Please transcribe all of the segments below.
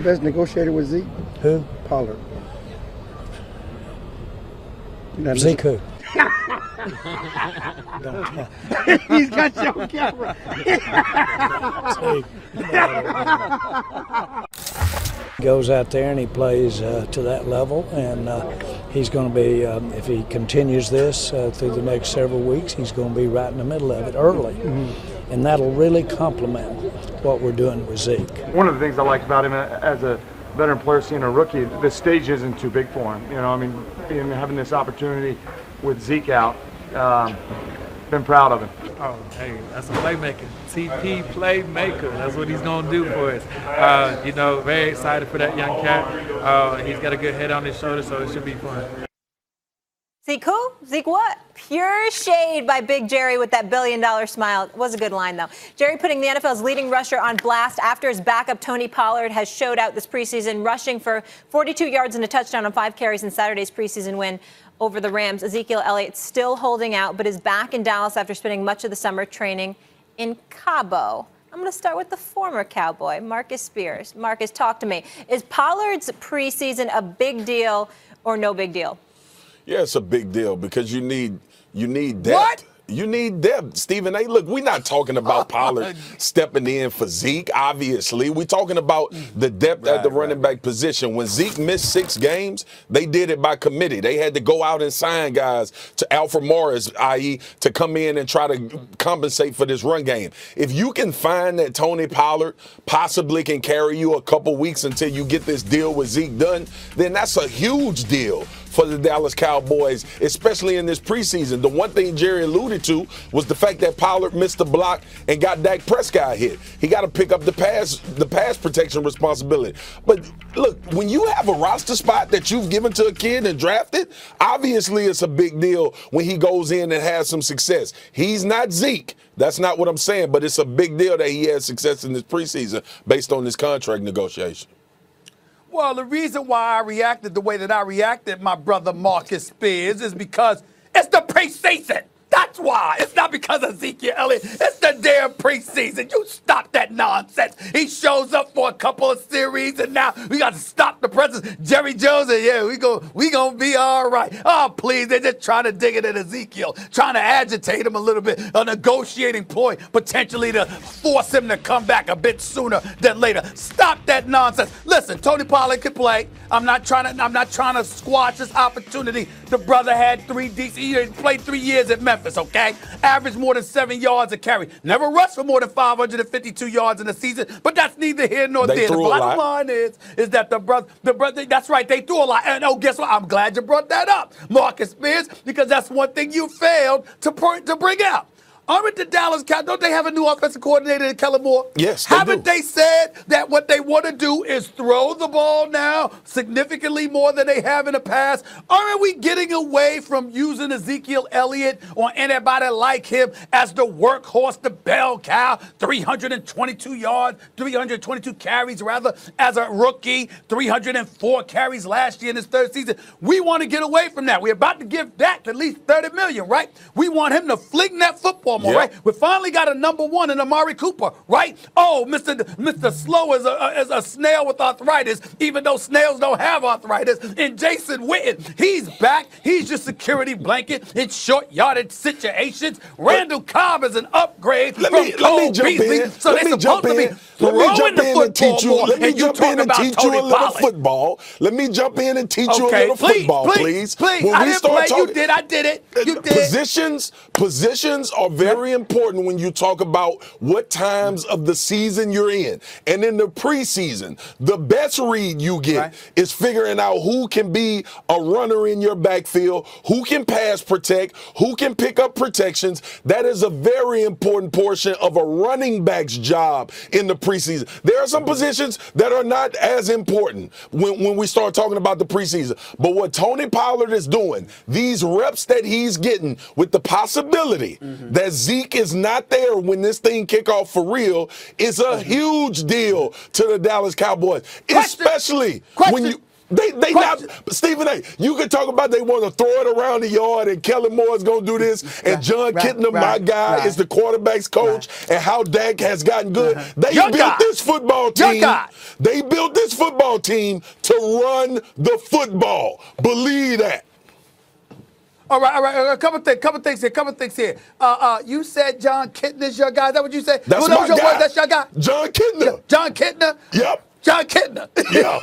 Best negotiator with Zeke? Who? Pollard. Zeke who? He's got you on camera. Goes out there and he plays to that level, and he's going to be, if he continues this through the next several weeks, he's going to be right in the middle of it early. Mm-hmm. And that'll really complement what we're doing with Zeke. One of the things I like about him as a veteran player, seeing a rookie, the stage isn't too big for him. You know, I mean, having this opportunity with Zeke out, been proud of him. Oh, hey, that's a playmaker. TP playmaker. That's what he's going to do for us. Very excited for that young cat. He's got a good head on his shoulder, so it should be fun. Zeke who? Zeke what? Pure shade by Big Jerry with that billion-dollar smile. It was a good line, though. Jerry putting the NFL's leading rusher on blast after his backup Tony Pollard has showed out this preseason, rushing for 42 yards and a touchdown on 5 carries in Saturday's preseason win over the Rams. Ezekiel Elliott still holding out, but is back in Dallas after spending much of the summer training in Cabo. I'm going to start with the former Cowboy, Marcus Spears. Marcus, talk to me. Is Pollard's preseason a big deal or no big deal? Yeah, it's a big deal because you need depth. What? You need depth, Stephen A. Look, we're not talking about Pollard stepping in for Zeke, obviously. We're talking about the depth at the running back position. When Zeke missed 6 games, they did it by committee. They had to go out and sign guys to Alfred Morris, i.e., to come in and try to compensate for this run game. If you can find that Tony Pollard possibly can carry you a couple weeks until you get this deal with Zeke done, then that's a huge deal for the Dallas Cowboys, especially in this preseason. The one thing Jerry alluded to was the fact that Pollard missed the block and got Dak Prescott hit. He got to pick up the pass protection responsibility. But look, when you have a roster spot that you've given to a kid and drafted, obviously it's a big deal when he goes in and has some success. He's not Zeke. That's not what I'm saying, but it's a big deal that he has success in this preseason based on this contract negotiation. Well, the reason why I reacted the way that I reacted, my brother Marcus Spears, is because it's the preseason. That's why. It's not because of Ezekiel Elliott. It's the damn preseason. You stop that nonsense. He shows up for a couple of series, and now we got to stop the presence. Jerry Jones, and yeah, we gonna be all right. Oh, please, they're just trying to dig it at Ezekiel, trying to agitate him a little bit, a negotiating ploy, potentially to force him to come back a bit sooner than later. Stop that nonsense. Listen, Tony Pollard can play. I'm not trying to squash this opportunity. The brother had he played 3 years at Memphis. Okay? Averaged more than 7 yards a carry. Never rushed for more than 552 yards in a season, but that's neither here nor there. The bottom line is that the brother, that's right, they threw a lot. And guess what? I'm glad you brought that up, Marcus Spears, because that's one thing you failed to bring out. Aren't the Dallas Cowboys, don't they have a new offensive coordinator in Kellen Moore? Yes, they Haven't they said that what they want to do is throw the ball now significantly more than they have in the past? Aren't we getting away from using Ezekiel Elliott or anybody like him as the workhorse, the bell cow, 322 yards, 322 carries rather, as a rookie, 304 carries last year in his 3rd season? We want to get away from that. We're about to give Dak at least $30 million, right? We want him to fling that football. Yep. Right? We finally got a number 1 in Amari Cooper, right? Oh, Mr. Slow is a snail with arthritis, even though snails don't have arthritis. And Jason Witten, he's back. He's your security blanket in short yardage situations. Randall Cobb is an upgrade from Cole Beasley. So they're supposed to be throwing the football more. Let me jump in and teach you a little football. Let me jump in and teach you a little football, please. Please, I didn't play. You did. I did it. You did. Positions are very important when you talk about what times of the season you're in. And in the preseason, the best read you get is figuring out who can be a runner in your backfield, who can pass protect, who can pick up protections. That is a very important portion of a running back's job in the preseason. There are some positions that are not as important when we start talking about the preseason. But what Tony Pollard is doing, these reps that he's getting with the possibility that Zeke is not there when this thing kick off for real is a huge deal to the Dallas Cowboys, especially when you They not, Stephen A., you can talk about they want to throw it around the yard and Kellen Moore's going to do this and John Kitna, my guy, is the quarterback's coach and how Dak has gotten good. They built this football team. They built this football team to run the football. Believe that. All right. A couple things here. You said John Kitna's your guy. Is that what you said? That's my guy. That's your guy? John Kitna. Yeah. John Kitna? Yep. John Kitna. Yeah.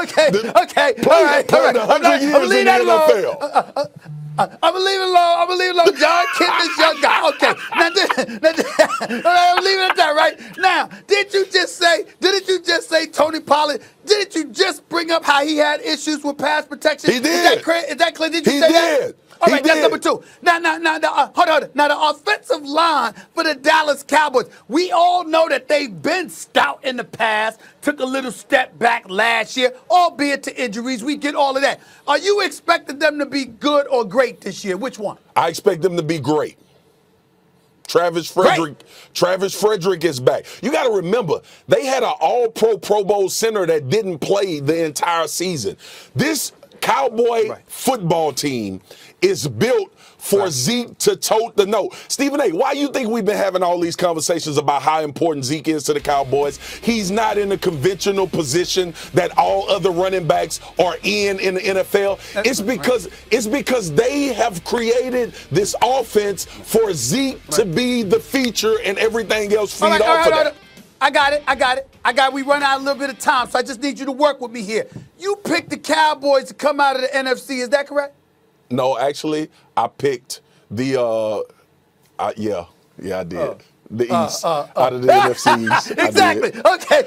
Okay. All right. I'm gonna leave that alone. I'm gonna leave it alone. John Kitna's your guy. Okay. I'm leaving it at that, right? Now, didn't you just say Tony Pollard? Didn't you just bring up how he had issues with pass protection? He did. Is that clear? Did you say that? Did. All right, that's number two. Now, hold on. Now, the offensive line for the Dallas Cowboys, we all know that they've been stout in the past, took a little step back last year, albeit to injuries. We get all of that. Are you expecting them to be good or great this year? Which one? I expect them to be great. Travis Frederick is back. You got to remember, they had an all-pro Pro Bowl center that didn't play the entire season. This Cowboy football team is built for Zeke to tote the note. Stephen A., why you think we've been having all these conversations about how important Zeke is to the Cowboys? He's not in the conventional position that all other running backs are in the NFL. It's because they have created this offense for Zeke to be the feature and everything else feed off of that. I got it. We run out a little bit of time, so I just need you to work with me here. You picked the Cowboys to come out of the NFC, is that correct? No, actually, I picked the, I did. The East out of the NFC East. Exactly. Okay.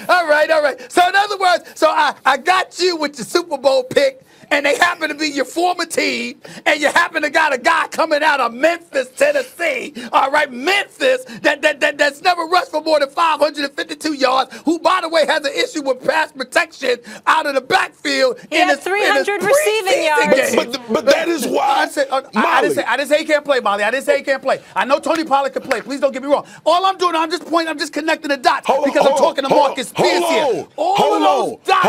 All right. So in other words, I got you with your Super Bowl pick, and they happen to be your former team, and you happen to got a guy coming out of Memphis, Tennessee. All right, Memphis that's never rushed for more than 552 yards. Who, by the way, has an issue with pass protection out of the backfield. He had 300 receiving yards. But that is why. I didn't say he can't play, Molly. I didn't say he can't play. I know Tony Pollard can play. Please don't get me wrong. All I'm doing, I'm just connecting the dots because I'm talking to Marcus Spears here. All of those dots.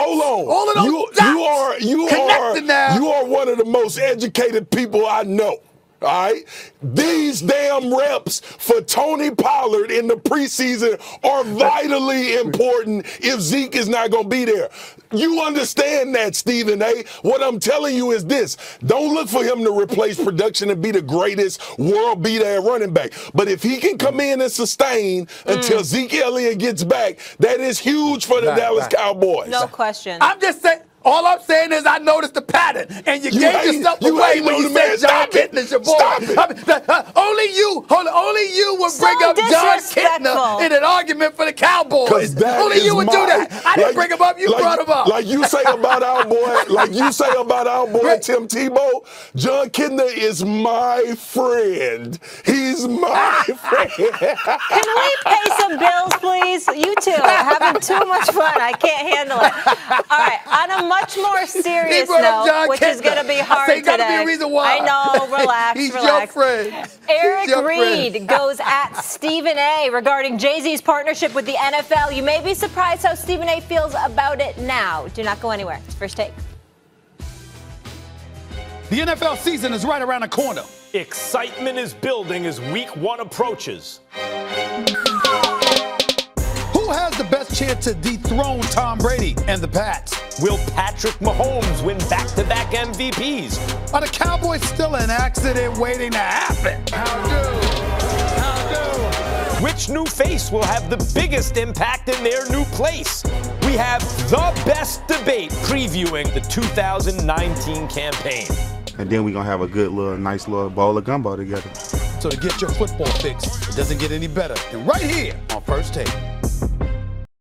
You are one of the most educated people I know. All right? These damn reps for Tony Pollard in the preseason are vitally important if Zeke is not going to be there. You understand that, Stephen A. What I'm telling you is this. Don't look for him to replace production and be the greatest world beater at running back. But if he can come in and sustain until Zeke Elliott gets back, that is huge for the Dallas Cowboys. No question. I'm just saying. All I'm saying is I noticed the pattern, and you gave yourself away when you said John Kitna's your boy. Only you would bring up John Kitna in an argument for the Cowboys. Only you would do that. I didn't bring him up. You brought him up. Like you say about our boy, Tim Tebow, John Kitna is my friend. He's my friend. Can we pay some bills, please? You two are having too much fun. I can't handle it. All right, on a much more serious note, which is going to be hard today. Gotta be a reason why. I know. Relax. He's your friend. Eric Reed goes at Stephen A. regarding Jay-Z's partnership with the NFL. You may be surprised how Stephen A. feels about it now. Do not go anywhere. It's First Take. The NFL season is right around the corner. Excitement is building as Week 1 approaches. Who has the best chance to dethrone Tom Brady and the Pats? Will Patrick Mahomes win back-to-back MVPs? Are the Cowboys still an accident waiting to happen? How do? Which new face will have the biggest impact in their new place? We have the best debate previewing the 2019 campaign. And then we're going to have a nice little bowl of gumbo together. So to get your football fix, it doesn't get any better than right here on First Take.